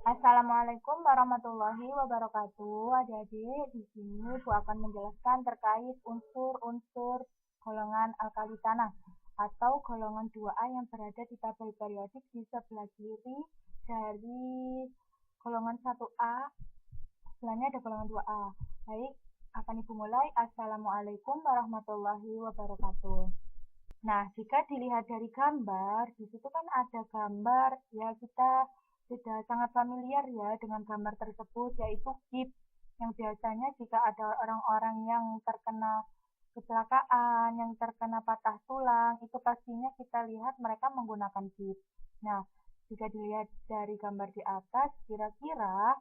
Assalamualaikum warahmatullahi wabarakatuh. Adik-adik, di sini Bu akan menjelaskan terkait unsur-unsur golongan alkali tanah atau golongan 2A yang berada di tabel periodik di sebelah kiri dari golongan 1A. Sebelahnya ada golongan 2A. Baik, akan Ibu mulai. Assalamualaikum warahmatullahi wabarakatuh. Nah, jika dilihat dari gambar, di situ kan ada gambar, ya kita sudah sangat familiar ya dengan gambar tersebut, yaitu gips, yang biasanya jika ada orang-orang yang terkena kecelakaan, yang terkena patah tulang, itu pastinya kita lihat mereka menggunakan gips. Nah, jika dilihat dari gambar di atas, kira-kira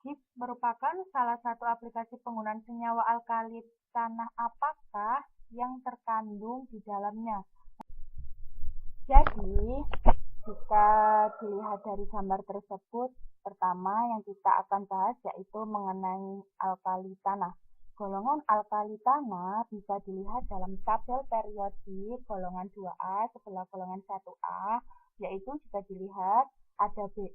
gips merupakan salah satu aplikasi penggunaan senyawa alkali tanah apakah yang terkandung di dalamnya. Jadi, jika dilihat dari gambar tersebut, pertama yang kita akan bahas yaitu mengenai alkali tanah. Golongan alkali tanah bisa dilihat dalam tabel periodik golongan 2A sebelah golongan 1A, yaitu jika dilihat ada Be,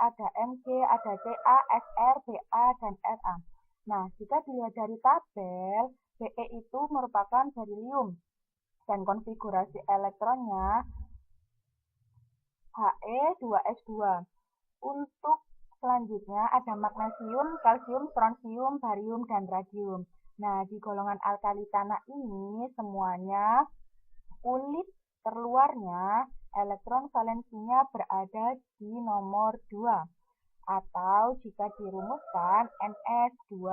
ada Mg, ada Ca, Sr, Ba, dan Ra. Nah, jika dilihat dari tabel, Be itu merupakan berilium dan konfigurasi elektronnya He2S2. Untuk selanjutnya ada magnesium, kalsium, strontium, barium, dan radium. Nah, di golongan alkali tanah ini semuanya kulit terluarnya elektron valensinya berada di nomor 2. Atau jika dirumuskan Ns2.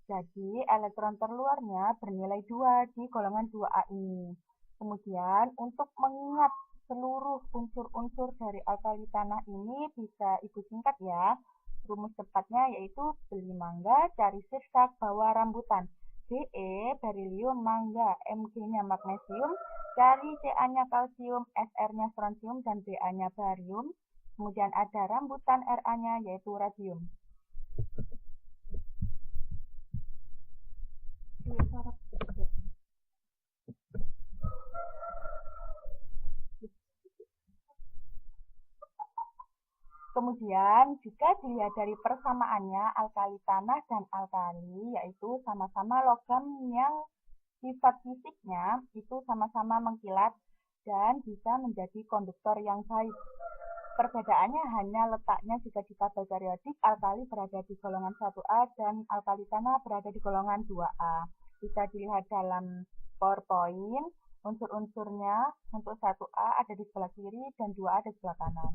Jadi elektron terluarnya bernilai 2 di golongan 2A ini. Kemudian untuk mengingat seluruh unsur-unsur dari alkali tanah ini bisa Ibu singkat ya. Rumus cepatnya yaitu beli mangga, cari sirsak, bawa rambutan. Be, berilium, mangga, Mg-nya magnesium, cari Ca-nya kalsium, Sr-nya strontium, dan Ba-nya barium. Kemudian ada rambutan, Ra-nya yaitu radium. Kemudian jika dilihat dari persamaannya alkali tanah dan alkali, yaitu sama-sama logam yang sifat fisiknya itu sama-sama mengkilat dan bisa menjadi konduktor yang baik. Perbedaannya hanya letaknya jika di tabel periodik alkali berada di golongan 1A dan alkali tanah berada di golongan 2A. Bisa dilihat dalam PowerPoint, unsur-unsurnya untuk 1A ada di sebelah kiri dan 2A ada di sebelah kanan.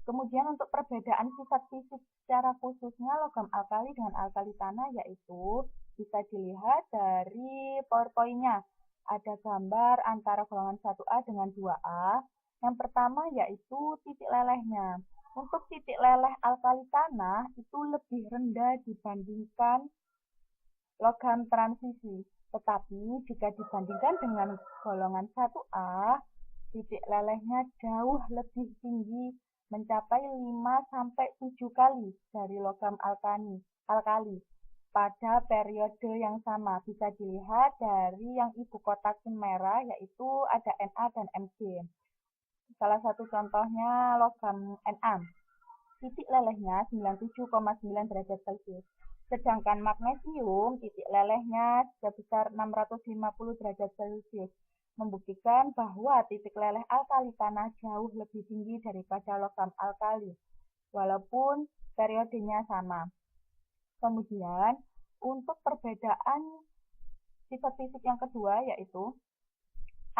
Kemudian untuk perbedaan sifat fisik secara khususnya logam alkali dengan alkali tanah yaitu bisa dilihat dari PowerPoint-nya. Ada gambar antara golongan 1A dengan 2A. Yang pertama yaitu titik lelehnya. Untuk titik leleh alkali tanah itu lebih rendah dibandingkan logam transisi. Tetapi jika dibandingkan dengan golongan 1A, titik lelehnya jauh lebih tinggi mencapai 5-7 kali dari logam alkali pada periode yang sama. Bisa dilihat dari yang ibu kotakin merah yaitu ada Na dan Mg. Salah satu contohnya logam Na. Titik lelehnya 97,9 derajat Celcius. Sedangkan magnesium titik lelehnya sebesar 650 derajat Celcius. Membuktikan bahwa titik leleh alkali tanah jauh lebih tinggi daripada logam alkali, walaupun periodenya sama. Kemudian, untuk perbedaan sifat fisik yang kedua yaitu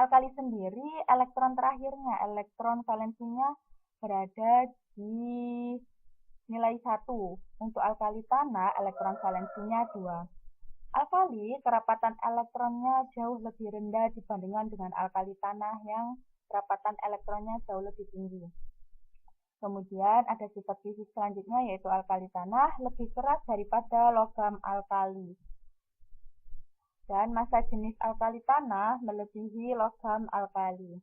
alkali sendiri elektron terakhirnya, elektron valensinya berada di nilai 1. Untuk alkali tanah, elektron valensinya 2. Alkali, kerapatan elektronnya jauh lebih rendah dibandingkan dengan alkali tanah yang kerapatan elektronnya jauh lebih tinggi. Kemudian ada sifat fisik selanjutnya yaitu alkali tanah lebih keras daripada logam alkali. Dan massa jenis alkali tanah melebihi logam alkali.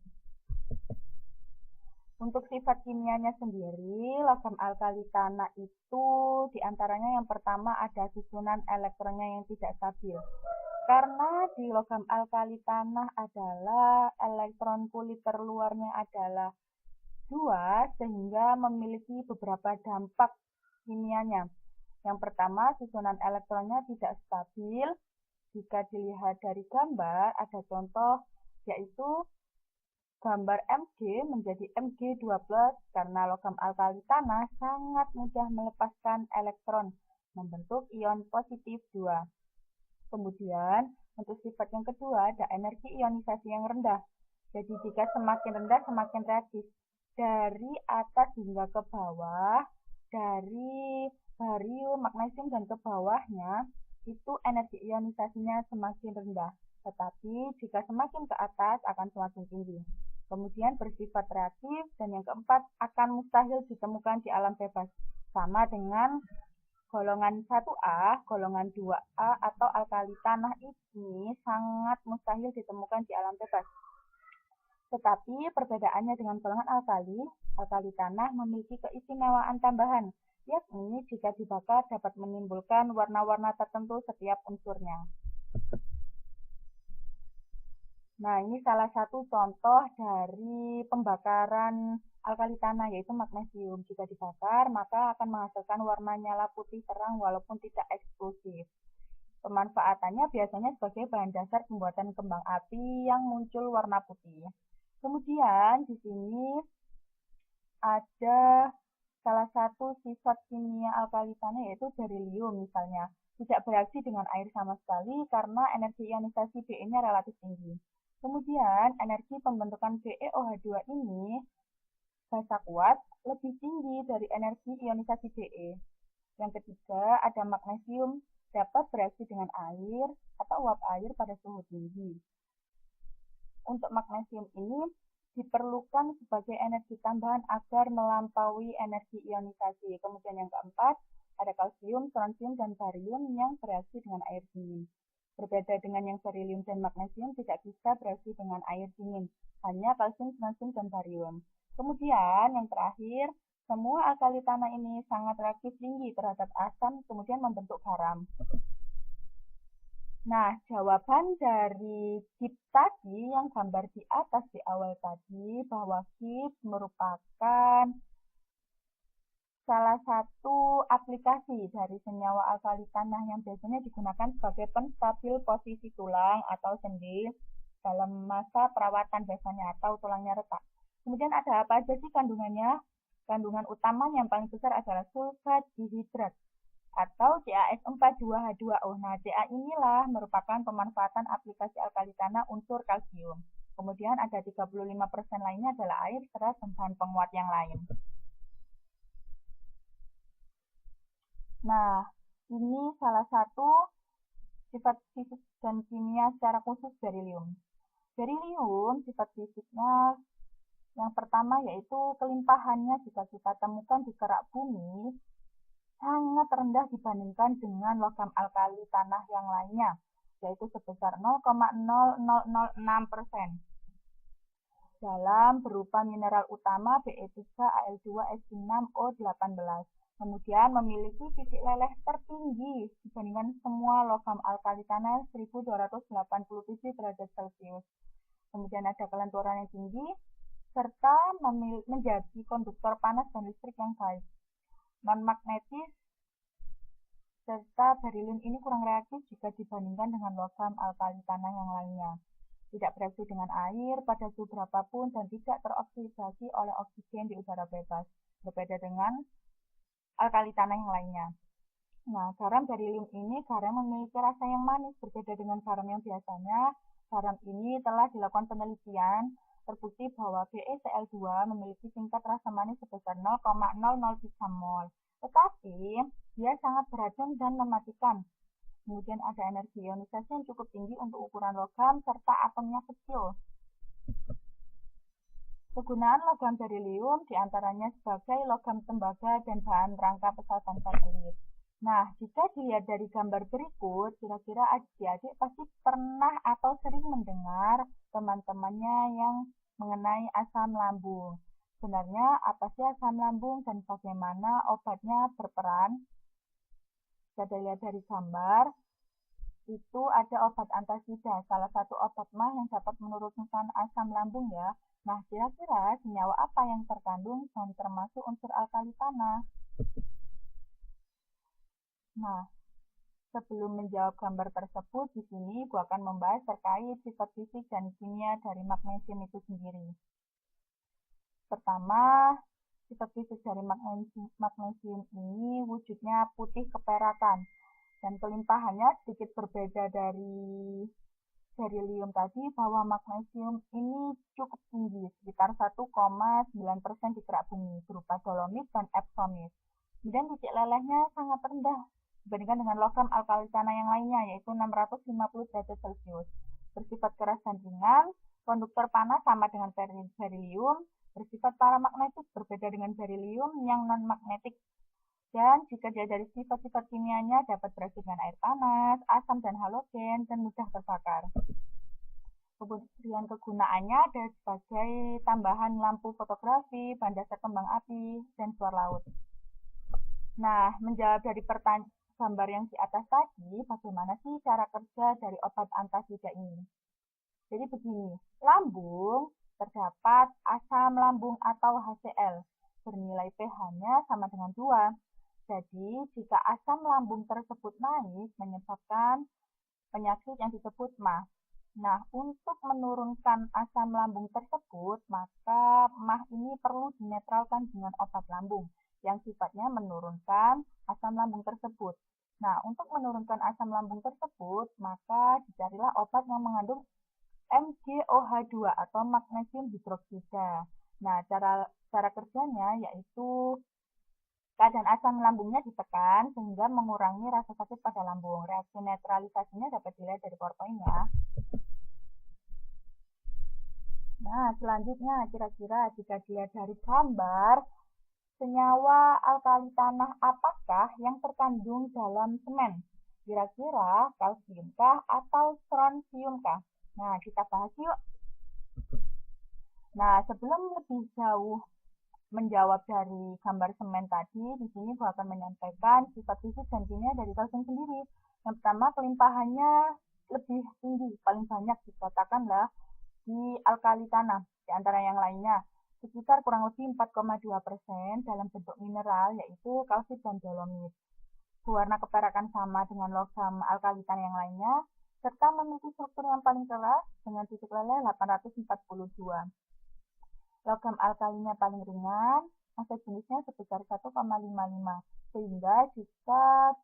Untuk sifat kimianya sendiri, logam alkali tanah itu diantaranya yang pertama ada susunan elektronnya yang tidak stabil. Karena di logam alkali tanah adalah elektron kulit terluarnya adalah 2 sehingga memiliki beberapa dampak kimianya. Yang pertama, susunan elektronnya tidak stabil. Jika dilihat dari gambar, ada contoh yaitu gambar Mg menjadi Mg2+ karena logam alkali tanah sangat mudah melepaskan elektron, membentuk ion positif 2. Kemudian, untuk sifat yang kedua ada energi ionisasi yang rendah. Jadi jika semakin rendah semakin reaktif. Dari atas hingga ke bawah, dari barium, magnesium, dan ke bawahnya, itu energi ionisasinya semakin rendah. Tetapi jika semakin ke atas akan semakin tinggi. Kemudian bersifat reaktif, dan yang keempat akan mustahil ditemukan di alam bebas. Sama dengan golongan 1A, golongan 2A, atau alkali tanah ini sangat mustahil ditemukan di alam bebas. Tetapi perbedaannya dengan golongan alkali tanah memiliki keistimewaan tambahan, yakni jika dibakar dapat menimbulkan warna-warna tertentu setiap unsurnya. Nah, ini salah satu contoh dari pembakaran alkali tanah, yaitu magnesium. Jika dibakar, maka akan menghasilkan warna nyala putih terang walaupun tidak eksklusif. Pemanfaatannya biasanya sebagai bahan dasar pembuatan kembang api yang muncul warna putih. Kemudian di sini ada salah satu sifat kimia alkali tanah yaitu berilium misalnya. Tidak bereaksi dengan air sama sekali karena energi ionisasi Be-nya relatif tinggi. Kemudian energi pembentukan BeOH2 ini basa kuat lebih tinggi dari energi ionisasi Be. Yang ketiga ada magnesium, dapat bereaksi dengan air atau uap air pada suhu tinggi. Untuk magnesium ini diperlukan sebagai energi tambahan agar melampaui energi ionisasi. Kemudian yang keempat, ada kalsium, strontium, dan barium yang bereaksi dengan air dingin. Berbeda dengan yang berilium dan magnesium tidak bisa bereaksi dengan air dingin, hanya kalsium, strontium, dan barium. Kemudian yang terakhir, semua alkali tanah ini sangat reaktif tinggi terhadap asam, kemudian membentuk garam. Nah, jawaban dari KIP tadi yang gambar di atas di awal tadi, bahwa KIP merupakan salah satu aplikasi dari senyawa alkali tanah yang biasanya digunakan sebagai penstabil posisi tulang atau sendi dalam masa perawatan biasanya atau tulangnya retak. Kemudian ada apa aja sih kandungannya? Kandungan utamanya yang paling besar adalah sulfat dihidrat atau CaS42H2O. Nah, Ca inilah merupakan pemanfaatan aplikasi alkali tanah unsur kalsium. Kemudian ada 35% lainnya adalah air, serat, dan bahan penguat yang lain. Nah, ini salah satu sifat fisik dan kimia secara khusus berilium. Berilium, sifat fisiknya yang pertama yaitu kelimpahannya jika kita temukan di kerak bumi sangat rendah dibandingkan dengan logam alkali tanah yang lainnya, yaitu sebesar 0,0006%. Dalam berupa mineral utama Be3Al2S6O18. Kemudian memiliki titik leleh tertinggi dibandingkan semua logam alkali tanah 1287 derajat Celcius. Kemudian ada kelenturan yang tinggi, serta menjadi konduktor panas dan listrik yang baik. Non-magnetis, serta berilium ini kurang reaktif jika dibandingkan dengan logam alkali tanah yang lainnya. Tidak bereaksi dengan air pada suhu berapapun dan tidak teroksidasi oleh oksigen di udara bebas. Berbeda dengan alkali tanah yang lainnya. Nah, garam berilium ini garam memiliki rasa yang manis, berbeda dengan garam yang biasanya. Garam ini telah dilakukan penelitian, terbukti bahwa BeCl2 memiliki tingkat rasa manis sebesar 0,003 mol. Tetapi, dia sangat beracun dan mematikan. Kemudian ada energi ionisasi yang cukup tinggi untuk ukuran logam, serta atomnya kecil. Kegunaan logam berilium diantaranya sebagai logam tembaga dan bahan rangka pesawat satelit. Nah, jika dilihat dari gambar berikut, kira-kira adik-adik pasti pernah atau sering mendengar teman-temannya yang mengenai asam lambung. Sebenarnya apa sih asam lambung dan bagaimana obatnya berperan? Kita lihat dari gambar, itu ada obat antasida, salah satu obat mah yang dapat menurunkan asam lambung ya. Nah, kira-kira senyawa apa yang terkandung dan termasuk unsur alkali tanah? Nah, sebelum menjawab gambar tersebut, di sini gua akan membahas terkait sifat fisik dan kimia dari magnesium itu sendiri. Pertama, sifat fisik dari magnesium ini wujudnya putih keperakan dan kelimpahannya sedikit berbeda dari berilium tadi, bahwa magnesium ini cukup tinggi, sekitar 1,9% di kerak bumi, berupa dolomit dan epsomit. Kemudian titik lelehnya sangat rendah dibandingkan dengan logam alkali tanah yang lainnya, yaitu 650 derajat Celcius. Bersifat keras dan ringan, konduktor panas sama dengan berilium, bersifat paramagnetik berbeda dengan berilium yang non-magnetik. Dan jika dia dari sifat-sifat kimianya dapat bereaksi dengan air panas, asam, dan halogen, dan mudah terbakar. Kemudian kegunaannya ada sebagai tambahan lampu fotografi, bahan dasar kembang api, dan suar laut. Nah, menjawab dari pertanyaan gambar yang di atas tadi, bagaimana sih cara kerja dari obat antasida ini? Jadi begini, lambung terdapat asam lambung atau HCl, bernilai pH-nya sama dengan 2. Jadi, jika asam lambung tersebut naik, menyebabkan penyakit yang disebut MAH. Nah, untuk menurunkan asam lambung tersebut, maka MAH ini perlu dinetralkan dengan obat lambung yang sifatnya menurunkan asam lambung tersebut. Nah, untuk menurunkan asam lambung tersebut, maka dicarilah obat yang mengandung MgOH2 atau magnesium hidroksida. Nah, cara kerjanya yaitu keadaan asam lambungnya ditekan sehingga mengurangi rasa sakit pada lambung. Reaksi netralisasinya dapat dilihat dari PowerPoint-nya. Nah, selanjutnya kira-kira jika dilihat dari gambar, senyawa alkali tanah apakah yang terkandung dalam semen? Kira-kira kalsiumkah atau strontiumkah? Nah, kita bahas yuk. Nah, sebelum lebih jauh menjawab dari gambar semen tadi, di sini gua akan menyampaikan sifat fisik dan kimia dari kalsium sendiri. Yang pertama, kelimpahannya lebih tinggi, paling banyak dikatakanlah di alkali tanah, di antara yang lainnya, sekitar kurang lebih 4,2% dalam bentuk mineral, yaitu kalsit dan dolomit. Warna keperakan sama dengan logam alkali tanah yang lainnya, serta memiliki struktur yang paling keras dengan titik leleh 842. Logam alkalinya paling ringan, massa jenisnya sebesar 1,55, sehingga jika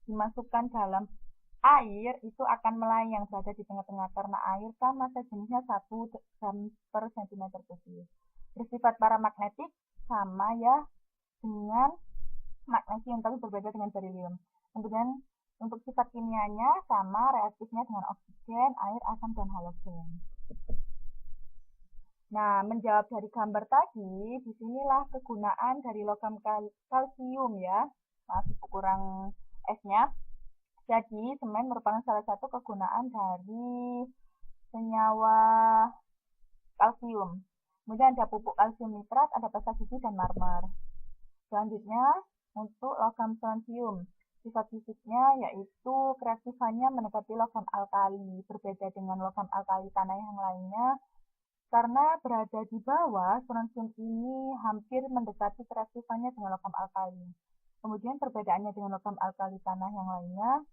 dimasukkan dalam air itu akan melayang berada di tengah-tengah karena air kan massa jenisnya 1 gram per cm kubik. Bersifat paramagnetik sama ya dengan magnesium tapi berbeda dengan berilium. Kemudian untuk sifat kimianya sama, reaktifnya dengan oksigen, air, asam, dan halogen. Nah, menjawab dari gambar tadi, disinilah kegunaan dari logam kalsium ya. Maaf, kurang S-nya. Jadi, semen merupakan salah satu kegunaan dari senyawa kalsium. Kemudian ada pupuk kalsium nitrat, ada pasta gigi, dan marmer. Selanjutnya, untuk logam strontium. Sifat fisiknya yaitu kereaktifannya mendekati logam alkali, berbeda dengan logam alkali tanah yang lainnya. Karena berada di bawah, strontium ini hampir mendekati kereaktifannya dengan logam alkali. Kemudian perbedaannya dengan logam alkali tanah yang lainnya,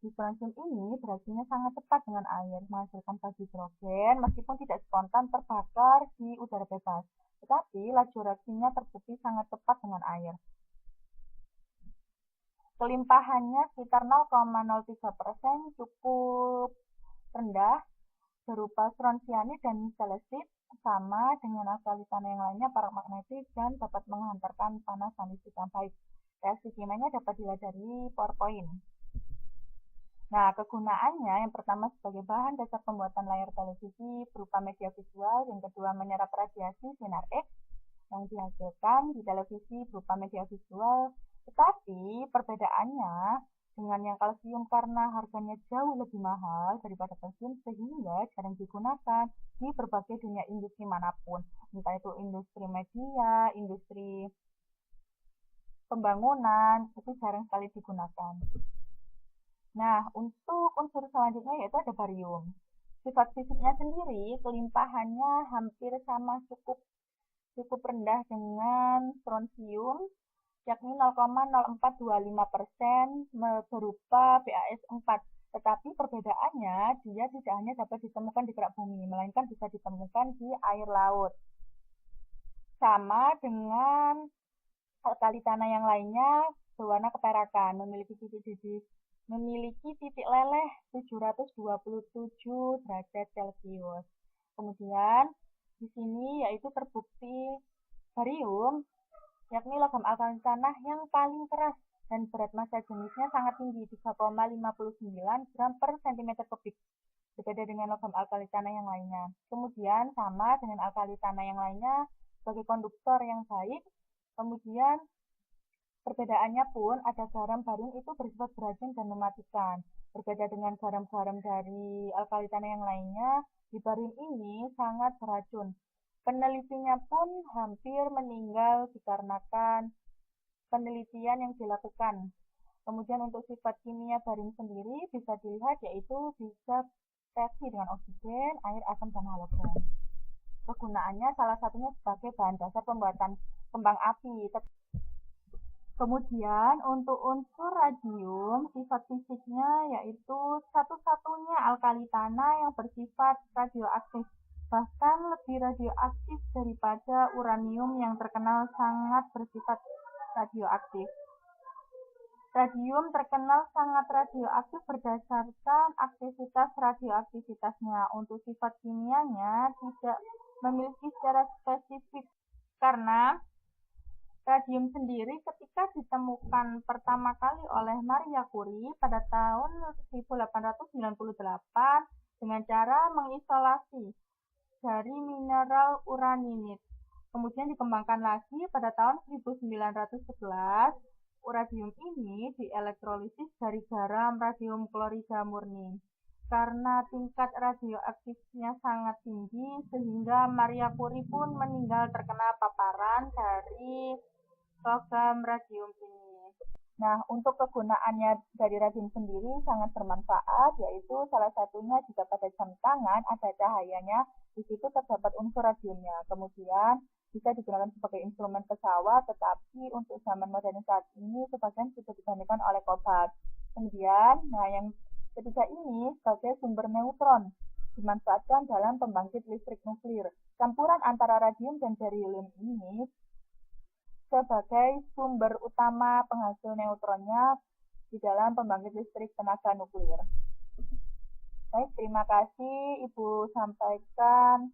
di strontium ini bereaksinya sangat cepat dengan air, menghasilkan gas hidrogen meskipun tidak spontan terbakar di udara bebas. Tetapi laju reaksinya terbukti sangat cepat dengan air. Kelimpahannya sekitar 0,03%, cukup rendah, berupa strontianid dan selesit, sama dengan alkali tanah yang lainnya paramagnetik dan dapat menghantarkan panas dan listrik yang baik. Reaksi kimianya dapat dilihat dari PowerPoint. Nah, kegunaannya yang pertama sebagai bahan dasar pembuatan layar televisi berupa media visual, yang kedua menyerap radiasi sinar X yang dihasilkan di televisi berupa media visual. Tetapi perbedaannya dengan yang kalsium karena harganya jauh lebih mahal daripada kalsium sehingga jarang digunakan di berbagai dunia industri manapun, entah itu industri media, industri pembangunan, itu jarang sekali digunakan. Nah, untuk unsur selanjutnya yaitu ada barium. Sifat fisiknya sendiri, kelimpahannya hampir sama, cukup rendah dengan strontium, yakni 0,0425% berupa BAS4. Tetapi perbedaannya, dia tidak hanya dapat ditemukan di kerak bumi, melainkan bisa ditemukan di air laut. Sama dengan alkali tanah yang lainnya, berwarna keperakan, memiliki titik leleh 727 derajat Celcius. Kemudian di sini yaitu terbukti barium, yakni logam alkali tanah yang paling keras dan berat massa jenisnya sangat tinggi, 3,59 gram per cm kubik. Berbeda dengan logam alkali tanah yang lainnya. Kemudian sama dengan alkali tanah yang lainnya sebagai konduktor yang baik. Kemudian perbedaannya pun ada garam barium itu bersifat beracun dan mematikan. Berbeda dengan garam-garam dari alkali tanah yang lainnya, di barium ini sangat beracun. Penelitinya pun hampir meninggal dikarenakan penelitian yang dilakukan. Kemudian untuk sifat kimia barium sendiri bisa dilihat yaitu bisa reaksi dengan oksigen, air, asam, dan halogen. Kegunaannya salah satunya sebagai bahan dasar pembuatan kembang api. Kemudian untuk unsur radium, sifat fisiknya yaitu satu-satunya alkali tanah yang bersifat radioaktif, bahkan lebih radioaktif daripada uranium yang terkenal sangat bersifat radioaktif. Radium terkenal sangat radioaktif berdasarkan aktivitas radioaktivitasnya. Untuk sifat kimianya tidak memiliki secara spesifik, karena radium sendiri ketika ditemukan pertama kali oleh Maria Curie pada tahun 1898 dengan cara mengisolasi dari mineral uraninit. Kemudian dikembangkan lagi pada tahun 1911, uranium ini dielektrolisis dari garam radium klorida murni. Karena tingkat radioaktifnya sangat tinggi, sehingga Maria Curie pun meninggal terkena paparan dari logam radium ini. Nah, untuk kegunaannya dari radium sendiri sangat bermanfaat, yaitu salah satunya jika pada jam tangan ada cahayanya, di situ terdapat unsur radiumnya. Kemudian bisa digunakan sebagai instrumen pesawat, tetapi untuk zaman modern saat ini sebagian sudah digantikan oleh kobalt. Kemudian, yang ketiga ini sebagai sumber neutron, dimanfaatkan dalam pembangkit listrik nuklir. Campuran antara radium dan berium ini sebagai sumber utama penghasil neutronnya di dalam pembangkit listrik tenaga nuklir. Baik, terima kasih Ibu sampaikan.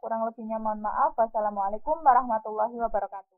Kurang lebihnya mohon maaf. Wassalamualaikum warahmatullahi wabarakatuh.